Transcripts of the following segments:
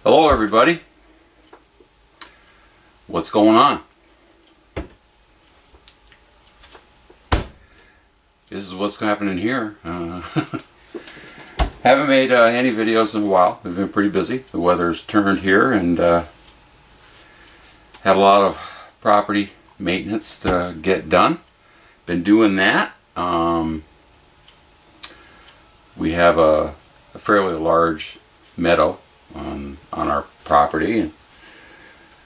Hello everybody, what's going on? This is what's happening here. Haven't made any videos in a while. We've been pretty busy. The weather's turned here and had a lot of property maintenance to get done. Been doing that. We have a fairly large meadow on our property, and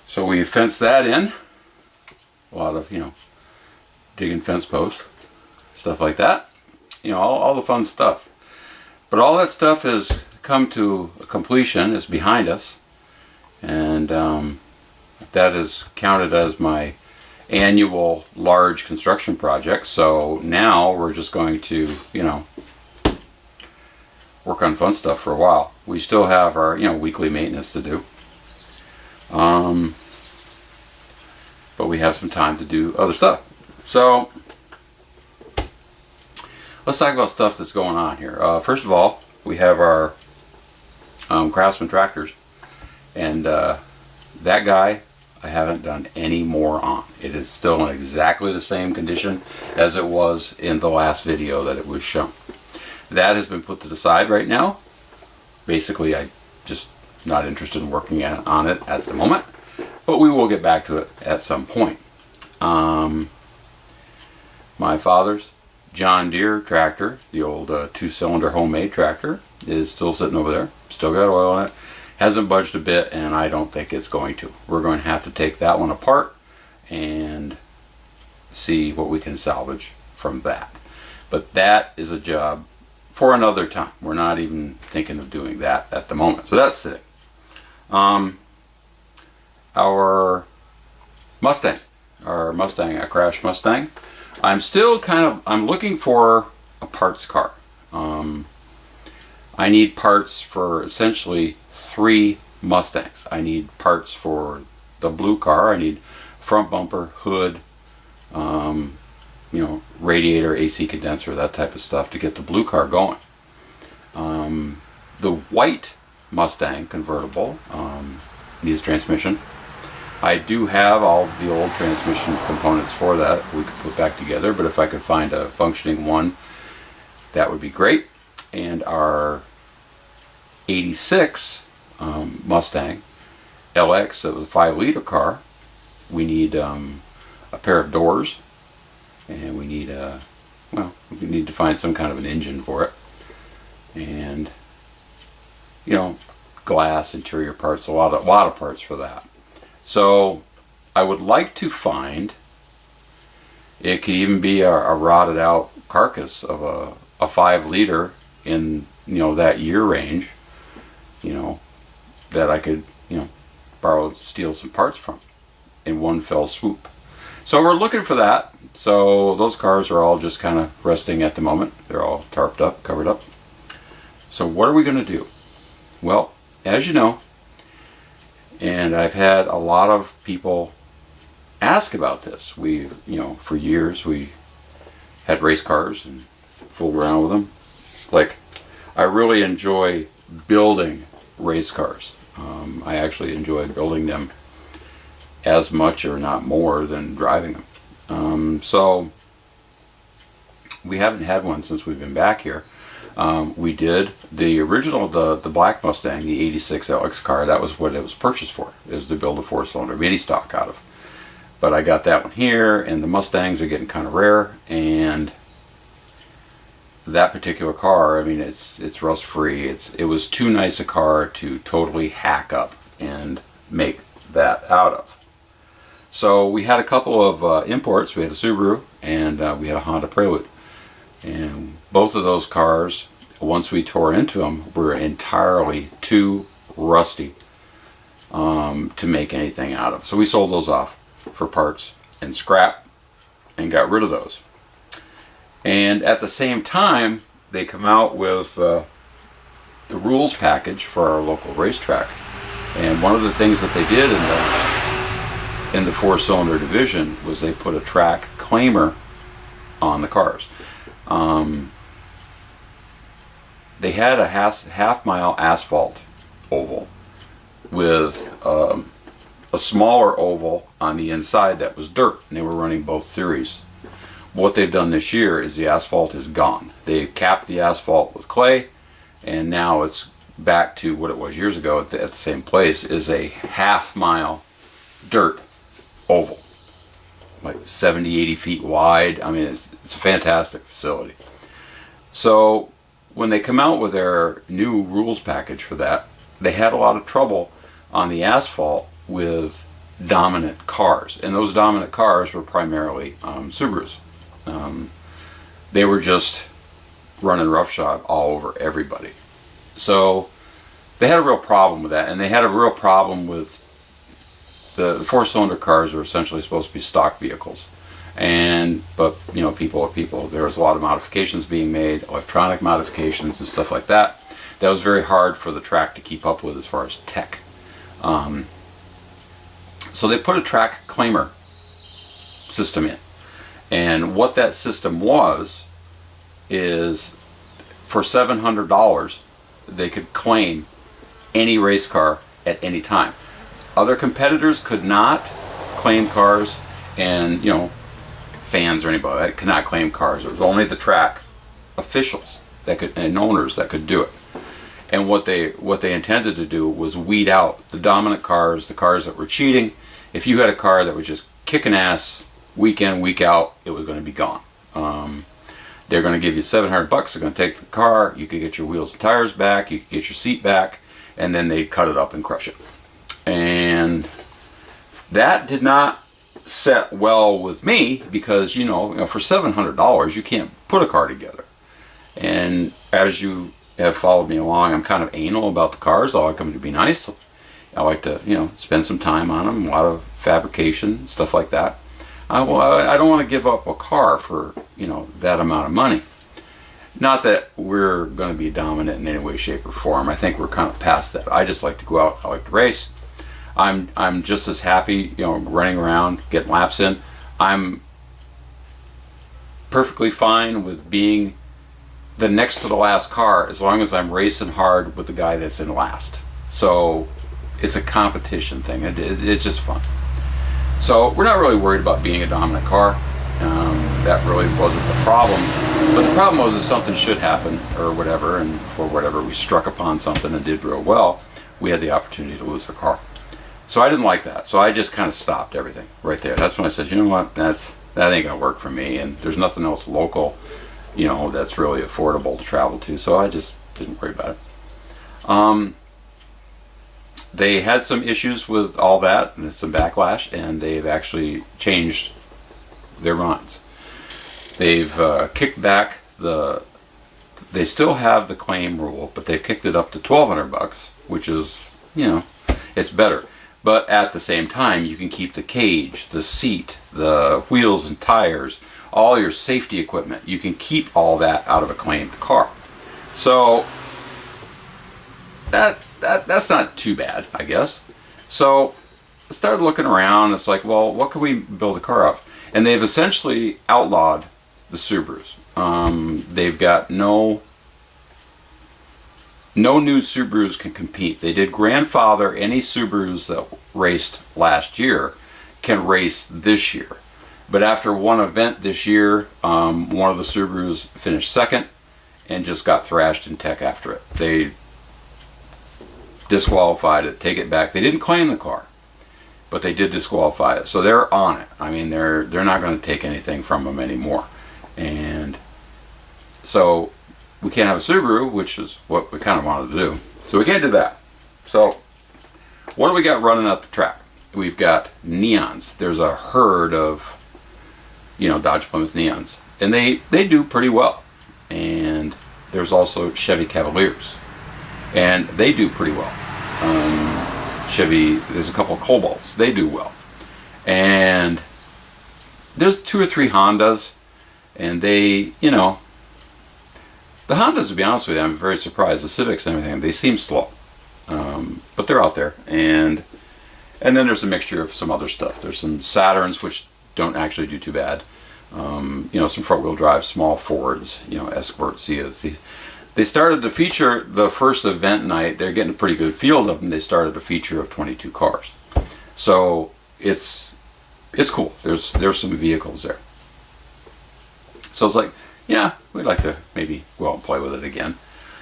so we fenced that in. A lot of digging fence posts, stuff like that, all the fun stuff. But all that stuff has come to a completion, is behind us, and that is counted as my annual large construction project. So now we're just going to work on fun stuff for a while. We still have our weekly maintenance to do, but we have some time to do other stuff. So let's talk about stuff that's going on here. First of all, we have our Craftsman tractors, and that guy I haven't done any more on. It is still in exactly the same condition as it was in the last video that it was shown. That has been put to the side right now. Basically, I'm just not interested in working on it at the moment, but we will get back to it at some point. My father's John Deere tractor, the old 2-cylinder homemade tractor, is still sitting over there. Still got oil in it. Hasn't budged a bit, and I don't think it's going to. We're going to have to take that one apart and see what we can salvage from that. But that is a job for another time. We're not even thinking of doing that at the moment. So that's sitting. Our Mustang, a crash Mustang. I'm still I'm looking for a parts car. I need parts for essentially 3 Mustangs. I need parts for the blue car. I need front bumper, hood, radiator, AC condenser, that type of stuff to get the blue car going. The white Mustang convertible needs transmission. I do have all the old transmission components for that we could put back together, but if I could find a functioning one, that would be great. And our 86 Mustang LX, it was a 5-liter car, we need a pair of doors, and we need we need to find some kind of an engine for it, and glass, interior parts, a lot of parts for that. So I would like to find, it could even be a rotted out carcass of a 5-liter in that year range, that I could steal some parts from in one fell swoop. So we're looking for that. So those cars are all just kind of resting at the moment. They're all tarped up, covered up. So what are we going to do? Well, as you know, and I've had a lot of people ask about this. We've, for years we had race cars and fooled around with them. Like, I really enjoy building race cars. I actually enjoy building them as much or not more than driving them. So we haven't had one since we've been back here. We did the original, the black Mustang, the 86 LX car. That was what it was purchased for, is to build a 4-cylinder mini stock out of. But I got that one here, and the Mustangs are getting kind of rare, and that particular car, I mean, it's rust free. It was too nice a car to totally hack up and make that out of. So we had a couple of imports. We had a Subaru and we had a Honda Prelude, and both of those cars, once we tore into them, were entirely too rusty to make anything out of. So we sold those off for parts and scrap and got rid of those. And at the same time, they come out with the rules package for our local racetrack. And one of the things that they did in the 4-cylinder division was they put a track claimer on the cars. They had a half-mile asphalt oval with a smaller oval on the inside that was dirt, and they were running both series. What they've done this year is the asphalt is gone. They capped the asphalt with clay, and now it's back to what it was years ago at the same place, is a half-mile dirt oval, like 70, 80 feet wide. I mean, it's a fantastic facility. So when they come out with their new rules package for that, they had a lot of trouble on the asphalt with dominant cars, and those dominant cars were primarily Subarus. They were just running roughshod all over everybody. So they had a real problem with that, and they had a real problem with the four-cylinder cars are essentially supposed to be stock vehicles. But you know, people are people. There was a lot of modifications being made, electronic modifications and stuff like that. That was very hard for the track to keep up with as far as tech. So they put a track claimer system in. And what that system was is for $700 they could claim any race car at any time. Other competitors could not claim cars, and you know, fans or anybody that could not claim cars. It was only the track officials that could, and owners, that could do it. And what they intended to do was weed out the dominant cars, the cars that were cheating. If you had a car that was just kicking ass week in, week out, it was going to be gone. They're going to give you $700. They're going to take the car. You could get your wheels and tires back. You could get your seat back, and then they cut it up and crush it. And that did not set well with me because you know for $700 you can't put a car together. And as you have followed me along, I'm kind of anal about the cars. I like them to be nice. I like to, you know, spend some time on them, a lot of fabrication, stuff like that. I don't want to give up a car for, you know, that amount of money. Not that we're going to be dominant in any way, shape, or form. I think we're kind of past that. I just like to go out. I like to race. I'm just as happy, you know, running around, getting laps in. I'm perfectly fine with being the next to the last car as long as I'm racing hard with the guy that's in last. So it's a competition thing. It's just fun. So we're not really worried about being a dominant car. That really wasn't the problem. But the problem was if something should happen or whatever, and for whatever we struck upon something and did real well, we had the opportunity to lose our car. So I didn't like that. So I just kind of stopped everything right there. That's when I said, you know what, that ain't gonna work for me, and there's nothing else local, you know, that's really affordable to travel to. So I just didn't worry about it. They had some issues with all that and some backlash, and they've actually changed their minds. They've kicked back they still have the claim rule, but they've kicked it up to $1,200, which is, you know, it's better. But at the same time, you can keep the cage, the seat, the wheels and tires, all your safety equipment. You can keep all that out of a claimed car. So that's not too bad, I guess. So I started looking around. It's like, well, what can we build a car of? And they've essentially outlawed the Subarus. They've got no new Subarus can compete. They did grandfather any Subarus that raced last year can race this year. But after one event this year, one of the Subarus finished second and just got thrashed in tech after it. They disqualified it, take it back. They didn't claim the car, but they did disqualify it. So they're on it. I mean, they're not going to take anything from them anymore. And so we can't have a Subaru, which is what we kind of wanted to do. So we can't do that. So what do we got running at the track? We've got Neons. There's a herd of, you know, Dodge Plymouth Neons, and they do pretty well. And there's also Chevy Cavaliers, and they do pretty well. Chevy, there's a couple of Cobalts. They do well. And there's 2 or 3 Hondas, and they, you know, the Hondas, to be honest with you, I'm very surprised. The Civics and everything, they seem slow. But they're out there. And then there's a mixture of some other stuff. There's some Saturns, which don't actually do too bad. You know, some front-wheel drive, small Fords, you know, Escort, Zias. They started to feature the first event night. They're getting a pretty good field of them. They started a feature of 22 cars. So it's cool. There's some vehicles there. So it's like, yeah, we'd like to maybe go out and play with it again.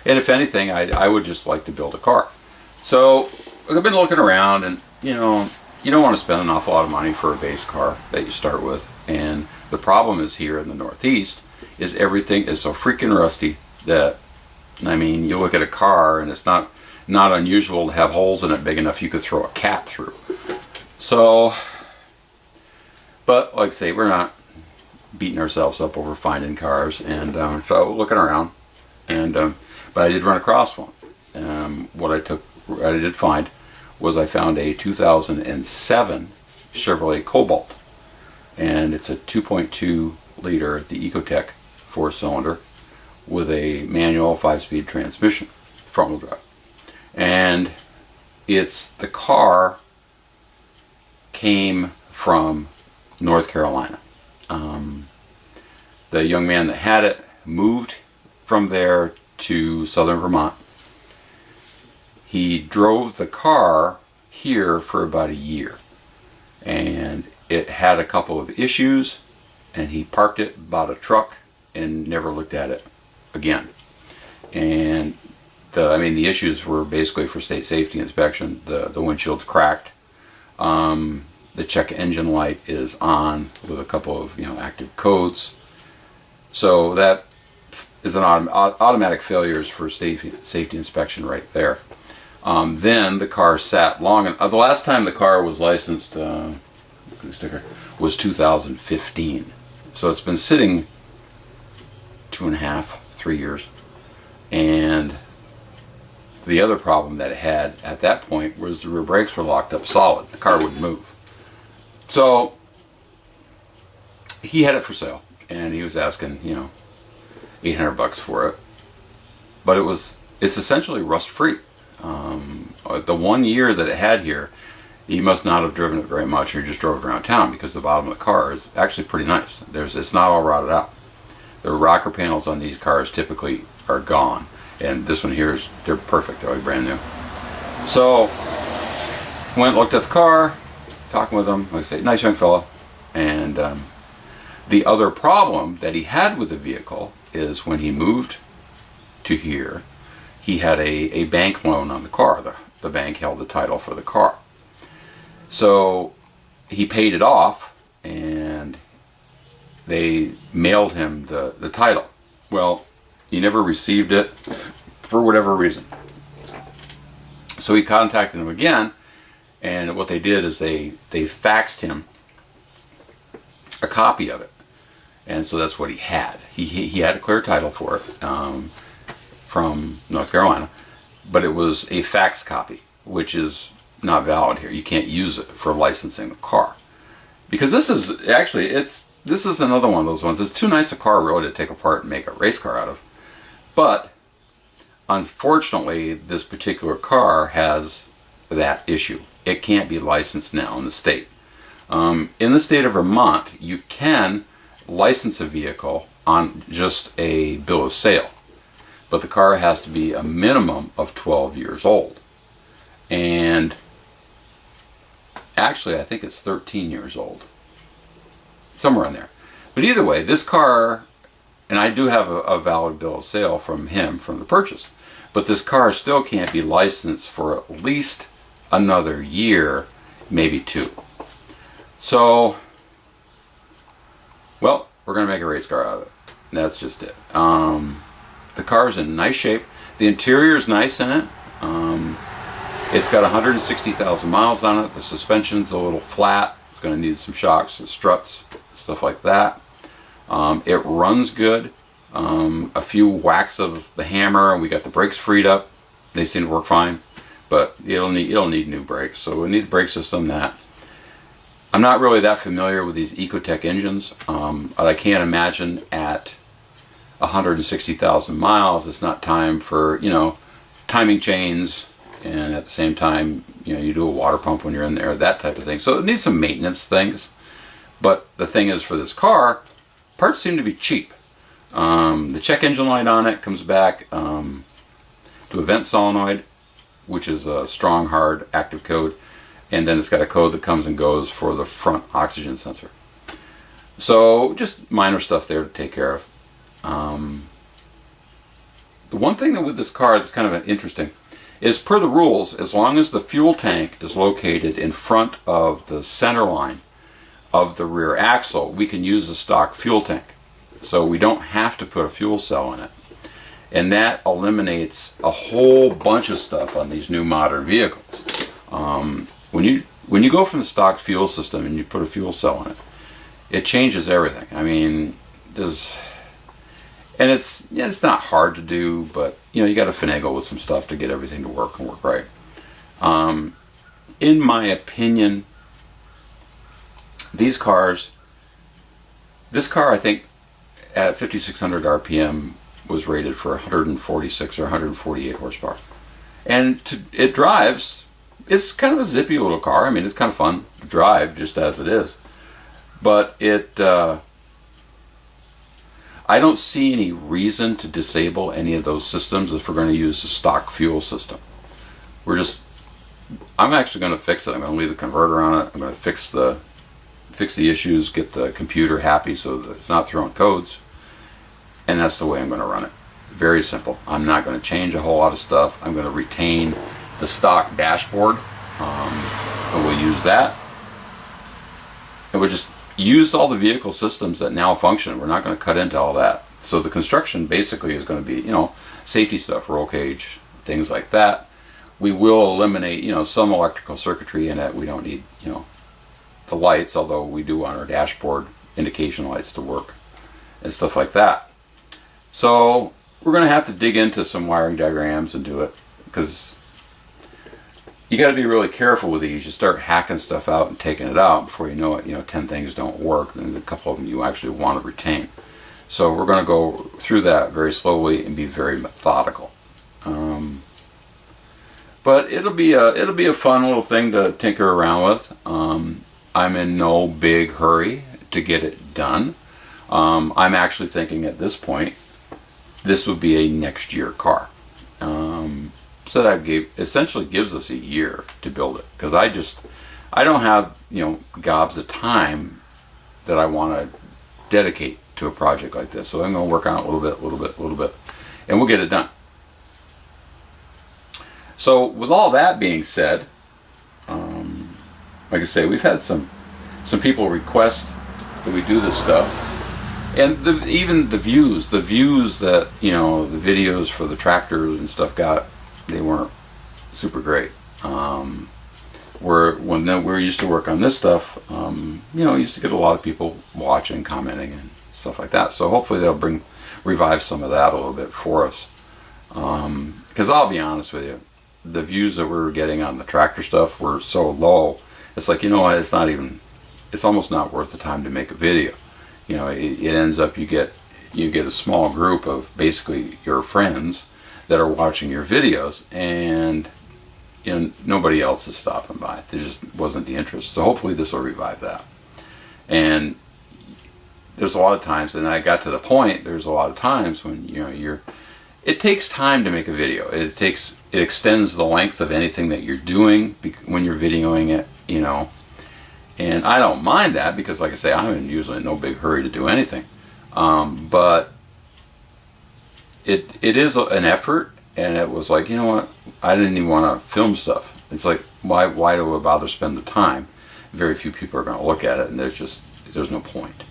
And if anything, I would just like to build a car. So I've been looking around, and you know, you don't want to spend an awful lot of money for a base car that you start with. And the problem is here in the Northeast is everything is so freaking rusty that, I mean, you look at a car and it's not unusual to have holes in it big enough you could throw a cat through. So, but like I say, we're not beating ourselves up over finding cars, and so looking around, and but I did run across one. What I did find was I found a 2007 Chevrolet Cobalt, and it's a 2.2 liter, the Ecotec 4-cylinder with a manual 5-speed transmission, front-wheel drive. And the car came from North Carolina. The young man that had it moved from there to southern Vermont. He drove the car here for about a year, and it had a couple of issues, and he parked it, bought a truck, and never looked at it again. And the issues were basically for state safety inspection. The windshield's cracked. The check engine light is on with a couple of active codes. So that is an automatic failures for safety inspection right there. Then the car sat long. The last time the car was licensed, sticker, was 2015. So it's been sitting 2.5, 3 years. And the other problem that it had at that point was the rear brakes were locked up solid. The car wouldn't move. So he had it for sale, and he was asking, $800 for it. But it's essentially rust free. The 1 year that it had here, he must not have driven it very much, or just drove it around town, because the bottom of the car is actually pretty nice. It's not all rotted out. The rocker panels on these cars typically are gone, and this one here they're perfect. They're like brand new. So went, looked at the car, talking with him, like I say, nice young fella. And the other problem that he had with the vehicle is when he moved to here, he had a bank loan on the car. The bank held the title for the car. So he paid it off, and they mailed him the title. Well, he never received it for whatever reason. So he contacted him again, and what they did is they faxed him a copy of it. And so that's what he had. He had a clear title for it from North Carolina, but it was a fax copy, which is not valid here. You can't use it for licensing the car, because this is another one of those ones. It's too nice a car really to take apart and make a race car out of. But unfortunately, this particular car has that issue. It can't be licensed now in the state. In the state of Vermont, you can license a vehicle on just a bill of sale, but the car has to be a minimum of 12 years old. And actually, I think it's 13 years old. Somewhere in there. But either way, this car, and I do have a valid bill of sale from him from the purchase, but this car still can't be licensed for at least another year, maybe 2. So, well, we're going to make a race car out of it. That's just it. The car's in nice shape. The interior is nice in it. It's got 160,000 miles on it. The suspension's a little flat. It's going to need some shocks and struts, stuff like that. It runs good. A few whacks of the hammer, and we got the brakes freed up. They seem to work fine, but it'll need new brakes. So we need a brake system that. I'm not really that familiar with these Ecotec engines, but I can't imagine at 160,000 miles it's not time for timing chains, and at the same time you do a water pump when you're in there, that type of thing. So it needs some maintenance things. But the thing is, for this car, parts seem to be cheap. The check engine light on it comes back to a vent solenoid, which is a strong, hard, active code. And then it's got a code that comes and goes for the front oxygen sensor. So just minor stuff there to take care of. The one thing that with this car that's kind of interesting is, per the rules, as long as the fuel tank is located in front of the center line of the rear axle, we can use the stock fuel tank. So we don't have to put a fuel cell in it. And that eliminates a whole bunch of stuff on these new modern vehicles. When you go from the stock fuel system and you put a fuel cell in it, it changes everything. I mean, it's not hard to do, but you got to finagle with some stuff to get everything to work and work right. In my opinion, this car I think at 5,600 RPM was rated for 146 or 148 horsepower, and it drives. It's kind of a zippy little car. I mean, it's kind of fun to drive just as it is, but I don't see any reason to disable any of those systems if we're going to use the stock fuel system. I'm actually going to fix it. I'm going to leave the converter on it. I'm going to fix the issues, get the computer happy so that it's not throwing codes, and that's the way I'm going to run it. Very simple. I'm not going to change a whole lot of stuff. I'm going to retain the stock dashboard, and we'll use that. And we'll just use all the vehicle systems that now function. We're not going to cut into all that. So the construction basically is going to be, safety stuff, roll cage, things like that. We will eliminate, some electrical circuitry in it. We don't need, the lights, although we do want our dashboard indication lights to work and stuff like that. So we're going to have to dig into some wiring diagrams and do it, because you got to be really careful with these. You start hacking stuff out and taking it out before you know it. 10 things don't work, then a couple of them you actually want to retain. So we're going to go through that very slowly and be very methodical. But it'll be a fun little thing to tinker around with. I'm in no big hurry to get it done. I'm actually thinking at this point this would be a next year car. So that essentially gives us a year to build it, because I don't have gobs of time that I want to dedicate to a project like this. So I'm going to work on it a little bit, and we'll get it done. So with all that being said, like I say, we've had some people request that we do this stuff. And even the views that, the videos for the tractors and stuff got, they weren't super great. When we're used to work on this stuff, used to get a lot of people watching, commenting, and stuff like that. So hopefully they'll revive some of that a little bit for us. Because I'll be honest with you, the views that we were getting on the tractor stuff were so low. It's like, it's almost not worth the time to make a video. It ends up you get a small group of basically your friends that are watching your videos, and nobody else is stopping by. There just wasn't the interest. So hopefully this will revive that. And there's a lot of times, and I got to the point, there's a lot of times when it takes time to make a video. It extends the length of anything that you're doing when you're videoing it, and I don't mind that, because like I say, I'm usually in no big hurry to do anything. But it is an effort, and it was like, what? I didn't even want to film stuff. It's like, why do I bother spend the time? Very few people are going to look at it, and there's no point.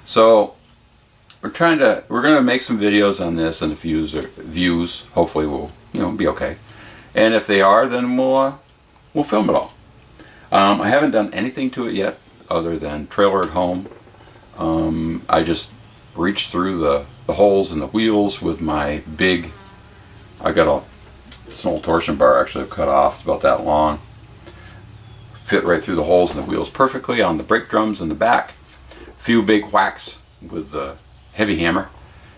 So we're going to make some videos on this, and the views hopefully will be okay. And if they are, then we'll film it all. I haven't done anything to it yet other than trailer at home. I just reached through the holes in the wheels with my big, it's an old torsion bar actually I've cut off. It's about that long. Fit right through the holes in the wheels perfectly on the brake drums in the back. A few big whacks with the heavy hammer,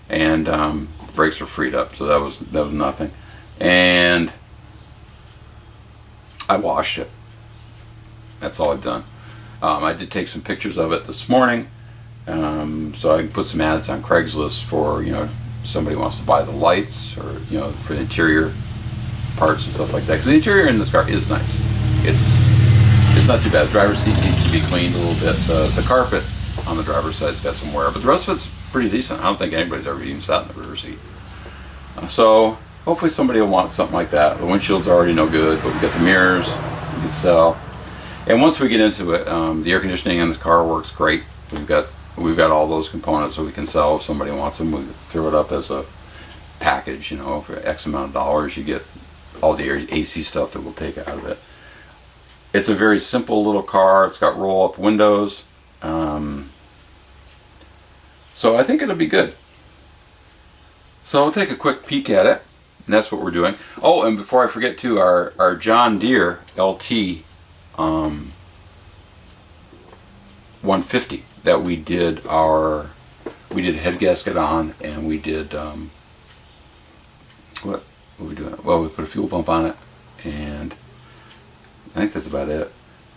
and the brakes were freed up, so that was nothing. And I washed it. That's all I've done. I did take some pictures of it this morning, So I can put some ads on Craigslist for, somebody wants to buy the lights, or for the interior parts and stuff like that. Because the interior in this car is nice. It's not too bad. The driver's seat needs to be cleaned a little bit. The carpet on the driver's side's got some wear, but the rest of it's pretty decent. I don't think anybody's ever even sat in the rear seat. So hopefully somebody will want something like that. The windshield's already no good, but we got the mirrors we can sell. And once we get into it, the air conditioning in this car works great. We've got all those components that we can sell if somebody wants them. We throw it up as a package, for X amount of dollars. You get all the AC stuff that we'll take out of it. It's a very simple little car. It's got roll-up windows. So I think it'll be good. So we'll take a quick peek at it. And that's what we're doing. Oh, and before I forget too, our John Deere LT 150 that we did head gasket on, and we did what were we doing? Well, we put a fuel pump on it, and I think that's about it.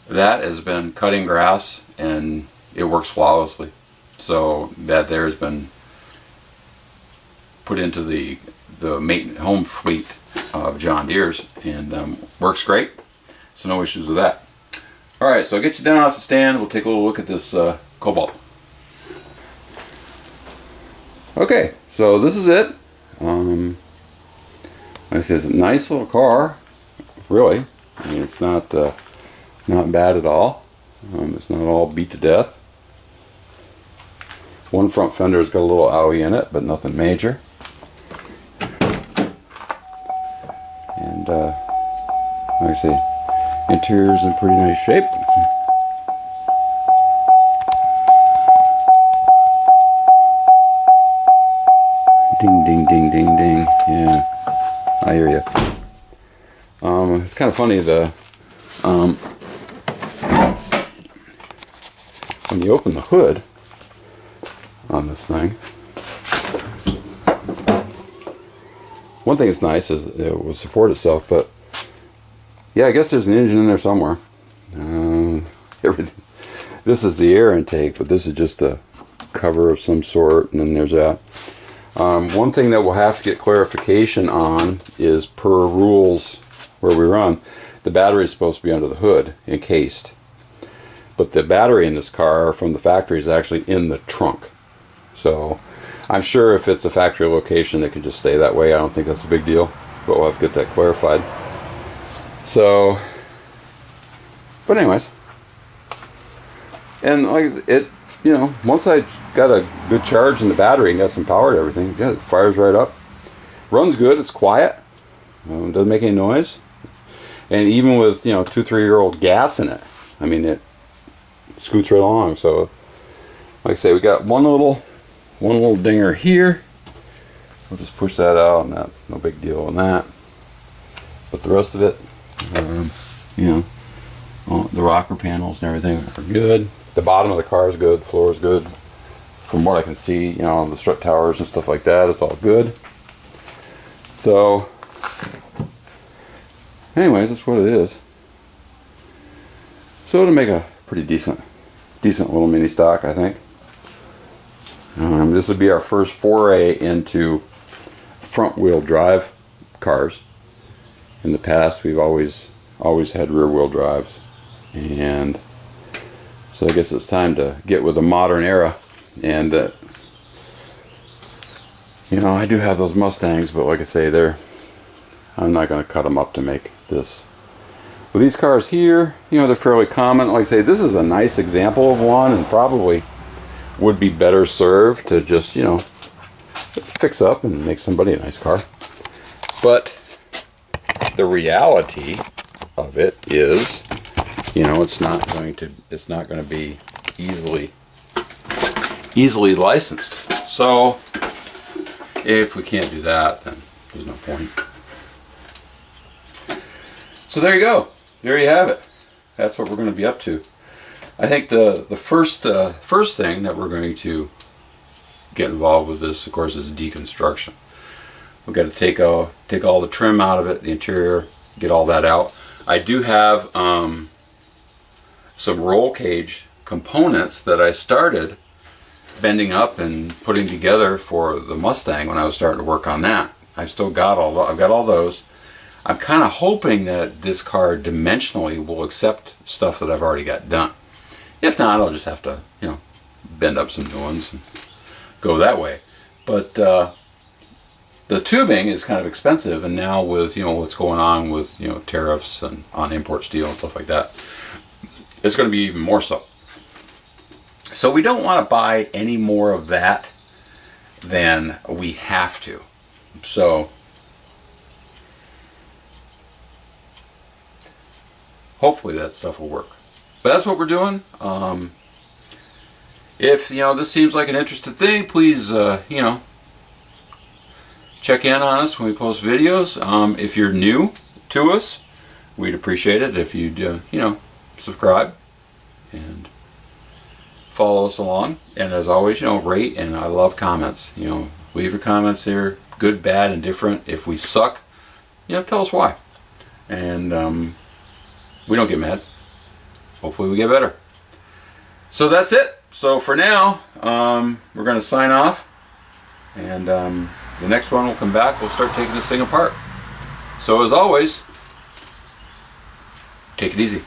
That has been cutting grass, and it works flawlessly. So that there has been put into the home fleet of John Deere's, and works great. So no issues with that. All right, so I'll get you down off the stand. We'll take a little look at this Cobalt. Okay, so this is it. Like I said, it's a nice little car, really. I mean, it's not bad at all. It's not all beat to death. One front fender's got a little owie in it, but nothing major. And like I say, interior's in pretty nice shape. Ding, ding, ding, ding, ding. Yeah, I hear you. It's kind of funny, when you open the hood on this thing, one thing that's nice is it will support itself, but yeah, I guess there's an engine in there somewhere. This is the air intake, but this is just a cover of some sort, and then there's that. One thing that we'll have to get clarification on is, per rules where we run, the battery is supposed to be under the hood, encased. But the battery in this car from the factory is actually in the trunk. So I'm sure if it's a factory location, it can just stay that way. I don't think that's a big deal, but we'll have to get that clarified. So, but anyways, and like it, once I got a good charge in the battery and got some power to everything, yeah, it fires right up. Runs good. It's quiet. Doesn't make any noise. And even with 2-3-year-old gas in it, I mean, it scoots right along. So, like I say, we got one little dinger here. We'll just push that out, and no big deal on that. But the rest of it, the rocker panels and everything are good. The bottom of the car is good. The floor is good. From what I can see, the strut towers and stuff like that, it's all good. So, anyways, that's what it is. So to make a pretty decent little mini stock, I think. This would be our first foray into front-wheel drive cars. In the past, we've always had rear-wheel drives, and so I guess it's time to get with the modern era. And I do have those Mustangs, but like I say, I'm not going to cut them up to make this. With these cars here, they're fairly common. Like I say, this is a nice example of one, and probably would be better served to just, fix up and make somebody a nice car. But the reality of it is, it's not going to be easily licensed. So if we can't do that, then there's no point. So there you go. There you have it. That's what we're going to be up to. I think the first thing that we're going to get involved with this, of course, is deconstruction. We've got to take all the trim out of it, the interior, get all that out. I do have some roll cage components that I started bending up and putting together for the Mustang when I was starting to work on that. I've got all those. I'm kind of hoping that this car dimensionally will accept stuff that I've already got done. If not, I'll just have to, bend up some new ones and go that way. But the tubing is kind of expensive, and now with what's going on with tariffs and on import steel and stuff like that, it's going to be even more so. So we don't want to buy any more of that than we have to. So hopefully that stuff will work. But that's what we're doing. If this seems like an interesting thing, please check in on us when we post videos. If you're new to us, we'd appreciate it if you'd subscribe and follow us along. And as always, rate, and I love comments. Leave your comments there, good, bad, and different. If we suck, tell us why. And we don't get mad. Hopefully we get better. So that's it. So for now, we're going to sign off, and the next one will come back. We'll start taking this thing apart. So as always, take it easy.